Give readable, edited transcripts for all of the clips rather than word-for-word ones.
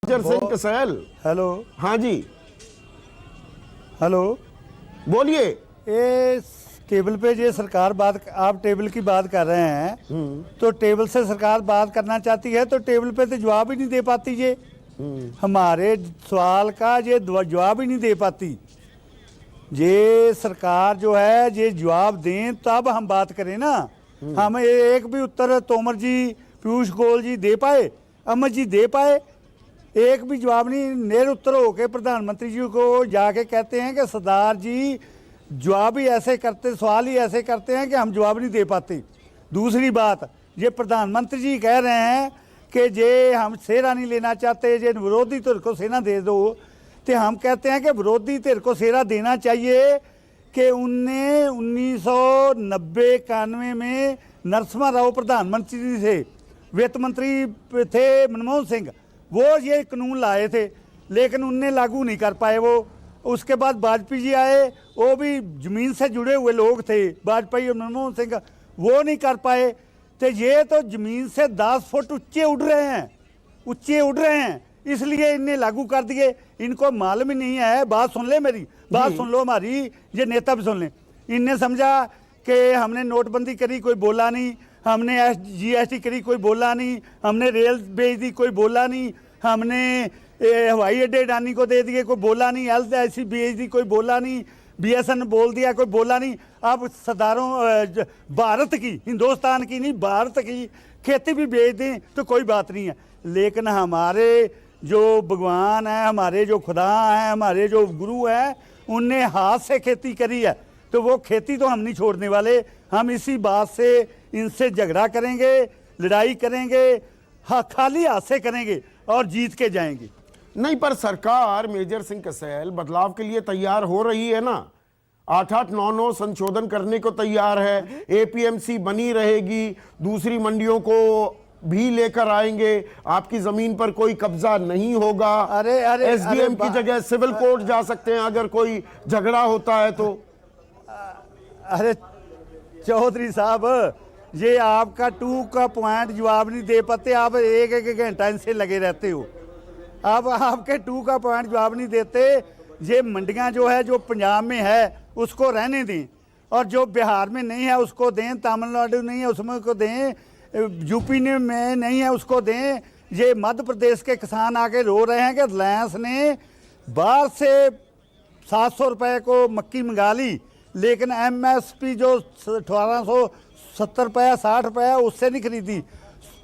Major Singh कसैल। Hello. हाँ जी, hello, बोलिए। ये टेबल पे ये सरकार बात, आप टेबल की बात कर रहे हैं तो टेबल से सरकार बात करना चाहती है तो टेबल पे तो जवाब ही नहीं दे पाती। ये हमारे सवाल का ये जवाब ही नहीं दे पाती। ये सरकार जो है ये जवाब दें तब हम बात करें ना। हम एक भी उत्तर तोमर जी, पीयूष गोयल जी दे पाए, अहमद जी दे पाए? एक भी जवाब नहीं। निरुत्तर होकर प्रधानमंत्री जी को जाके कहते हैं कि सरदार जी जवाब ही ऐसे करते, सवाल ही ऐसे करते हैं कि हम जवाब नहीं दे पाते। दूसरी बात, ये प्रधानमंत्री जी कह रहे हैं कि जे हम सेना नहीं लेना चाहते, जे विरोधी धਿਰ को सेना दे दो, तो हम कहते हैं कि विरोधी धਿਰ को सेना देना चाहिए कि उनने 1990-91 में नरसिम्हा राव प्रधानमंत्री थे, वित्त मंत्री थे मनमोहन सिंह, वो ये कानून लाए थे लेकिन उनने लागू नहीं कर पाए वो। उसके बाद वाजपेयी जी आए, वो भी ज़मीन से जुड़े हुए लोग थे, वाजपेयी और मनमोहन सिंह, वो नहीं कर पाए। तो ये तो ज़मीन से 10 फुट ऊंचे उड़ रहे हैं, ऊंचे उड़ रहे हैं, इसलिए इन्हें लागू कर दिए। इनको मालूम ही नहीं है। बात सुन ले मेरी, बात सुन लो हमारी, ये नेता भी सुन लें। इनने समझा कि हमने नोटबंदी करी, कोई बोला नहीं, हमने GST करी, कोई बोला नहीं, हमने रेल बेच दी, कोई बोला नहीं, हमने हवाई अड्डे अडानी को दे दिए, कोई बोला नहीं, LIC बेच दी, कोई बोला नहीं, BSN बोल दिया, कोई बोला नहीं। अब सरदारों भारत की, हिंदुस्तान की नहीं, भारत की खेती भी बेच दें तो कोई बात नहीं है। लेकिन हमारे जो भगवान हैं, हमारे जो खुदा हैं, हमारे जो गुरु हैं, उनने हाथ से खेती करी है तो वो खेती तो हम नहीं छोड़ने वाले। हम इसी बात से इनसे झगड़ा करेंगे, लड़ाई करेंगे, हाँ खाली हाथ से करेंगे और जीत के जाएंगे। नहीं, पर सरकार मेजर सिंह कसैल बदलाव के लिए तैयार हो रही है ना। 8-8, 9-9 संशोधन करने को तैयार है। APMC बनी रहेगी, दूसरी मंडियों को भी लेकर आएंगे, आपकी जमीन पर कोई कब्जा नहीं होगा। अरे SDM की जगह सिविल कोर्ट जा सकते हैं अगर कोई झगड़ा होता है तो। अरे चौधरी साहब, ये आपका 2 का पॉइंट जवाब नहीं दे पाते। आप एक घंटा इनसे लगे रहते हो। अब आपके 2 का पॉइंट जवाब नहीं देते। ये मंडियां जो है, जो पंजाब में है उसको रहने दें, और जो बिहार में नहीं है उसको दें, तमिलनाडु नहीं है उसमें को दें, यूपी में नहीं है उसको दें। ये मध्य प्रदेश के किसान आके रो रहे हैं कि रिलायंस ने बाहर से 700 रुपये को मक्की मंगा ली, लेकिन MSP जो 1870 रुपये 60 रुपये उससे नहीं खरीदी।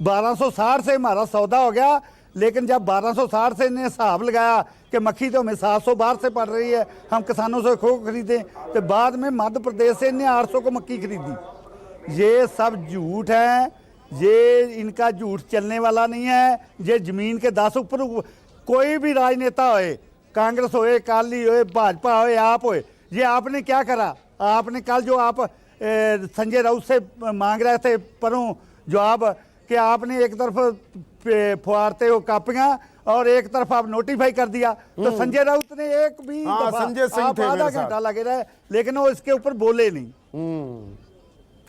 1260 से हमारा सौदा हो गया, लेकिन जब 1260 से इन्हें हिसाब लगाया कि मक्खी तो हमें 700 बाहर से पड़ रही है, हम किसानों से खो खरीदें, तो बाद में मध्य प्रदेश से इन्हें 800 को मक्की खरीदी। ये सब झूठ है, ये इनका झूठ चलने वाला नहीं है। ये ज़मीन के 10 ऊपर कोई भी राजनेता होए, कांग्रेस होए, अकाली होए, भाजपा होए, आप होए, ये आपने क्या करा? आपने कल जो आप संजय राउत से मांग रहे थे परों जवाब, कि आपने एक तरफ फुहारते हो कापियां और एक तरफ आप नोटिफाई कर दिया, तो संजय राउत ने एक भी संजय सिंह थे, आधा घंटा लगे रहे लेकिन वो इसके ऊपर बोले नहीं।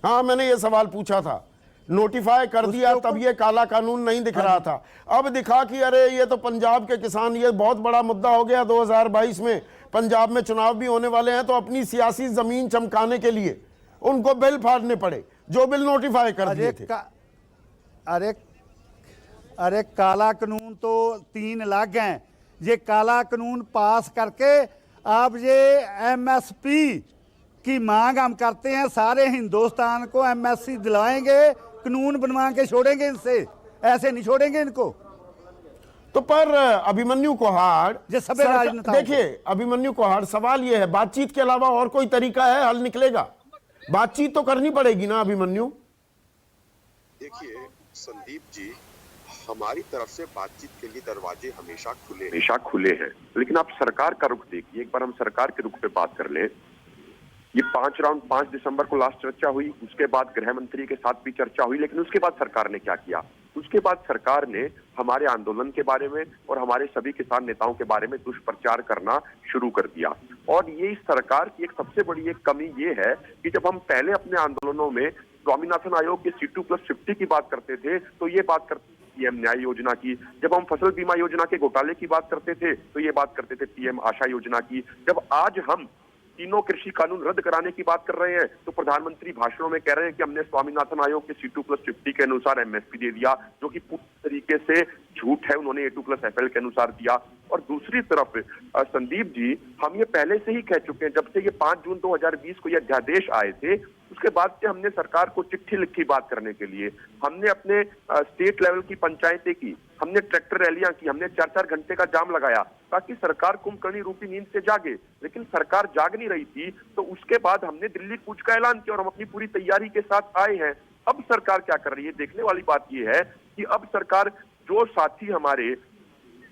हाँ, मैंने ये सवाल पूछा था, नोटिफाई कर दिया तब ये काला कानून नहीं दिख रहा था, अब दिखा कि अरे ये तो पंजाब के किसान, ये बहुत बड़ा मुद्दा हो गया। 2022 में पंजाब में चुनाव भी होने वाले हैं, तो अपनी सियासी जमीन चमकाने के लिए उनको बिल फाड़ने पड़े जो बिल नोटिफाई कर दिए थे। अरे काला कानून तो 3 अलग हैं। ये काला कानून पास करके आप ये MSP की मांग हम करते हैं, सारे हिंदुस्तान को MSP दिलाएंगे, कानून बनवा के छोड़ेंगे इनसे, ऐसे नहीं छोड़ेंगे इनको। तो पर अभिमन्यु कोहाड़, देखिए अभिमन्यु कोहाड़, सवाल यह है, बातचीत के अलावा और कोई तरीका है, हल निकलेगा? बातचीत तो करनी पड़ेगी ना अभिमन्यु? देखिए संदीप जी, हमारी तरफ से बातचीत के लिए दरवाजे हमेशा खुले हैं, लेकिन आप सरकार का रुख देखिए। एक बार हम सरकार के रुख पे बात कर लें। ये 5 दिसंबर को लास्ट चर्चा हुई, उसके बाद गृह मंत्री के साथ भी चर्चा हुई, लेकिन उसके बाद सरकार ने क्या किया? उसके बाद सरकार ने हमारे आंदोलन के बारे में और हमारे सभी किसान नेताओं के बारे में दुष्प्रचार करना शुरू कर दिया। और ये इस सरकार की एक सबसे बड़ी एक कमी ये है कि जब हम पहले अपने आंदोलनों में स्वामीनाथन आयोग के C2+50 की बात करते थे, तो ये बात करते पीएम न्याय योजना की, जब हम फसल बीमा योजना के घोटाले की बात करते थे तो ये बात करते थे पीएम आशा योजना की, जब आज हम तीनों कृषि कानून रद्द कराने की बात कर रहे हैं तो प्रधानमंत्री भाषणों में कह रहे हैं कि हमने स्वामीनाथन आयोग के C2+50 के अनुसार एमएसपी दे दिया, जो कि पूरी तरीके से झूठ है। उन्होंने A2+FL के अनुसार दिया। और दूसरी तरफ संदीप जी, हम ये पहले से ही कह चुके हैं, जब से ये 5 जून 2020 को ये अध्यादेश आए थे उसके बाद से हमने सरकार को चिट्ठी लिखी बात करने के लिए, हमने अपने स्टेट लेवल की पंचायतें की, हमने ट्रैक्टर रैलियां की, हमने 4-4 घंटे का जाम लगाया ताकि सरकार कुंभकर्णी रूपी नींद से जागे, लेकिन सरकार जाग नहीं रही थी। तो उसके बाद हमने दिल्ली कूच का ऐलान किया और हम अपनी पूरी तैयारी के साथ आए हैं। अब सरकार क्या कर रही है, देखने वाली बात यह है कि अब सरकार, जो साथी हमारे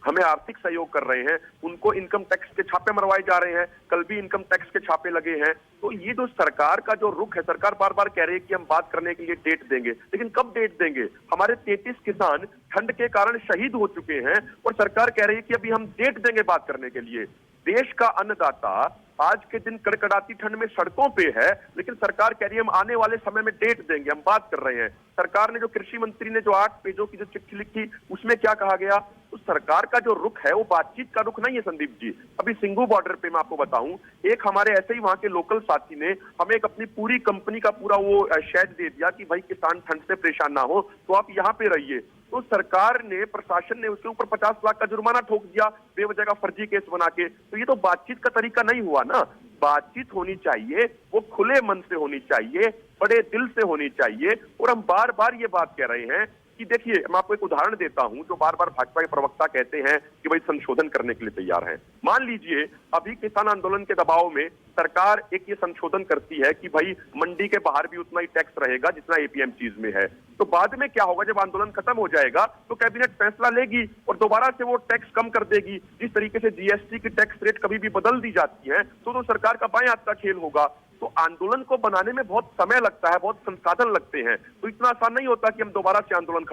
हमें आर्थिक सहयोग कर रहे हैं उनको इनकम टैक्स के छापे मरवाए जा रहे हैं, कल भी इनकम टैक्स के छापे लगे हैं। तो ये जो सरकार का जो रुख है, सरकार बार बार कह रही है कि हम बात करने के लिए डेट देंगे, लेकिन कब डेट देंगे? हमारे 33 किसान ठंड के कारण शहीद हो चुके हैं और सरकार कह रही है कि अभी हम डेट देंगे बात करने के लिए। देश का अन्नदाता आज के दिन कड़कड़ाती ठंड में सड़कों पे है, लेकिन सरकार कह रही है हम आने वाले समय में डेट देंगे, हम बात कर रहे हैं। सरकार ने, जो कृषि मंत्री ने जो 8 पेजों की जो चिट्ठी लिखी उसमें क्या कहा गया? तो सरकार का जो रुख है वो बातचीत का रुख नहीं है संदीप जी। अभी सिंघू बॉर्डर पे मैं आपको बताऊं, एक हमारे ऐसे ही वहां के लोकल साथी ने हमें एक अपनी पूरी कंपनी का पूरा वो शेड दे दिया कि भाई किसान ठंड से परेशान ना हो तो आप यहाँ पे रहिए। तो सरकार ने, प्रशासन ने उसके ऊपर 50 लाख का जुर्माना ठोक दिया बेवजह का फर्जी केस बना के। तो ये तो बातचीत का तरीका नहीं हुआ ना। बातचीत होनी चाहिए, वो खुले मन से होनी चाहिए, बड़े दिल से होनी चाहिए। और हम बार बार ये बात कह रहे हैं कि देखिए, मैं आपको एक उदाहरण देता हूं, जो बार बार भाजपा के प्रवक्ता कहते हैं कि भाई संशोधन करने के लिए तैयार है। मान लीजिए अभी किसान आंदोलन के दबाव में सरकार एक ये संशोधन करती है कि भाई मंडी के बाहर भी उतना ही टैक्स रहेगा जितना एपीएम चीज में है। तो बाद में क्या होगा? जब आंदोलन खत्म हो जाएगा तो कैबिनेट फैसला लेगी और दोबारा से वो टैक्स कम कर देगी। जिस तरीके से जीएसटी की टैक्स रेट कभी भी बदल दी जाती है तो सरकार का बाएं हाथ का खेल होगा। तो आंदोलन को बनाने में बहुत समय लगता है, बहुत संसाधन लगते हैं। तो इतना आसान नहीं होता कि हम दोबारा से आंदोलन